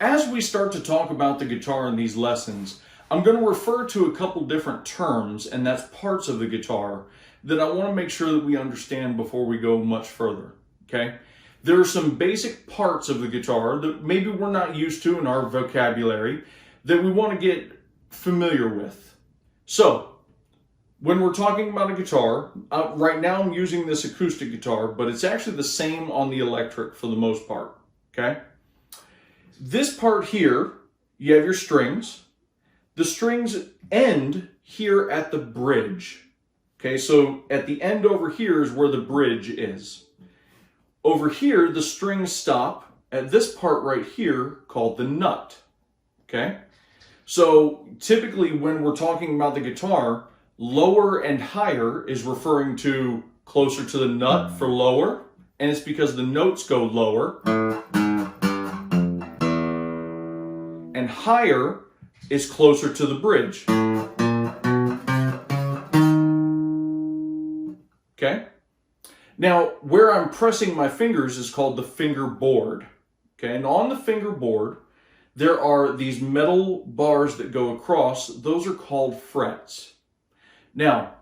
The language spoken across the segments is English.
As we start to talk about the guitar in these lessons, I'm going to refer to a couple different terms, and that's parts of the guitar, that I want to make sure that we understand before we go much further, okay? There are some basic parts of the guitar that maybe we're not used to in our vocabulary that we want to get familiar with. So, when we're talking about a guitar, right now I'm using this acoustic guitar, but it's actually the same on the electric for the most part, okay? This part here, you have your strings. The strings end here at the bridge. Okay, so at the end over here is where the bridge is. Over here, the strings stop at this part right here called the nut. Okay, so typically when we're talking about the guitar, lower and higher is referring to closer to the nut for lower, and it's because the notes go lower. And higher is closer to the bridge. Okay? Now, where I'm pressing my fingers is called the fingerboard. Okay? And on the fingerboard, there are these metal bars that go across. Those are called frets. Now,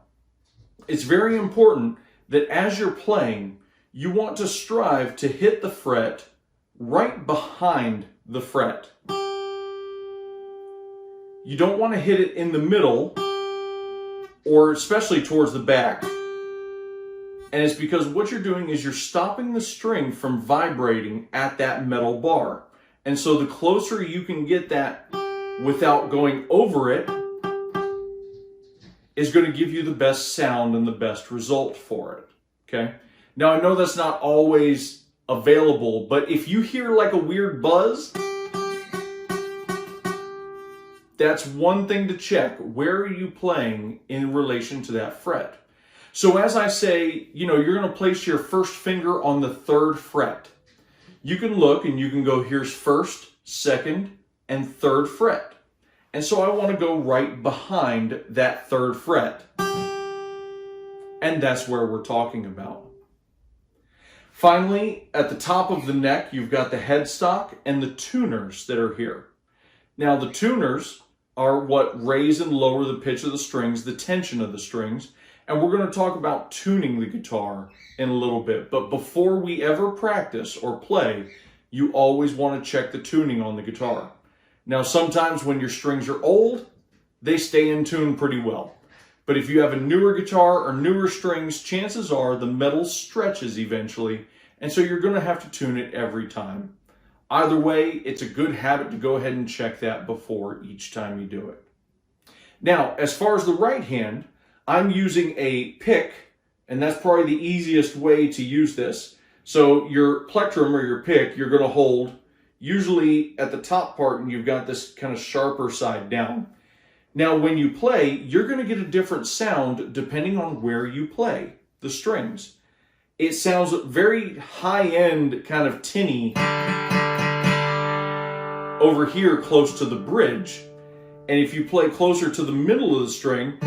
it's very important that as you're playing, you want to strive to hit the fret right behind the fret. You don't want to hit it in the middle or especially towards the back. And it's because what you're doing is you're stopping the string from vibrating at that metal bar. And so the closer you can get that without going over it is going to give you the best sound and the best result for it. Okay? Now I know that's not always available, but if you hear like a weird buzz, that's one thing to check. Where are you playing in relation to that fret? So as I say, you're going to place your first finger on the 3rd fret. You can look and you can go, here's 1st, 2nd, and 3rd fret. And so I want to go right behind that 3rd fret. And that's where we're talking about. Finally, at the top of the neck, you've got the headstock and the tuners that are here. Now the tuners are what raise and lower the pitch of the strings, the tension of the strings, and we're going to talk about tuning the guitar in a little bit. But before we ever practice or play, you always want to check the tuning on the guitar. Now sometimes when your strings are old, they stay in tune pretty well. But if you have a newer guitar or newer strings, chances are the metal stretches eventually, and so you're going to have to tune it every time. Either way, it's a good habit to go ahead and check that before each time you do it. Now, as far as the right hand, I'm using a pick, and that's probably the easiest way to use this. So your plectrum or your pick, you're going to hold usually at the top part, and you've got this kind of sharper side down. Now, when you play, you're going to get a different sound depending on where you play the strings. It sounds very high-end, kind of tinny over here close to the bridge. And if you play closer to the middle of the string,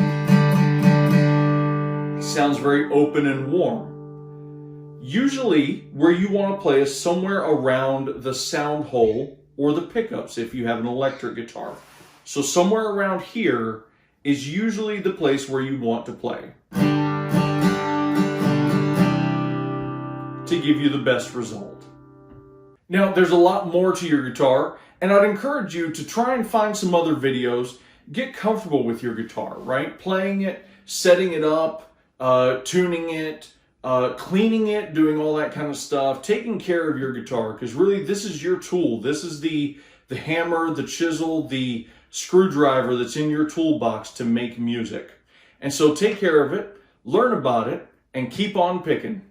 it sounds very open and warm. Usually where you want to play is somewhere around the sound hole or the pickups if you have an electric guitar. So somewhere around here is usually the place where you want to play to give you the best result. Now, there's a lot more to your guitar, and I'd encourage you to try and find some other videos. Get comfortable with your guitar, right? Playing it, setting it up, tuning it, cleaning it, doing all that kind of stuff, taking care of your guitar, because really this is your tool. This is the hammer, the chisel, the screwdriver that's in your toolbox to make music. And so take care of it, learn about it, and keep on picking.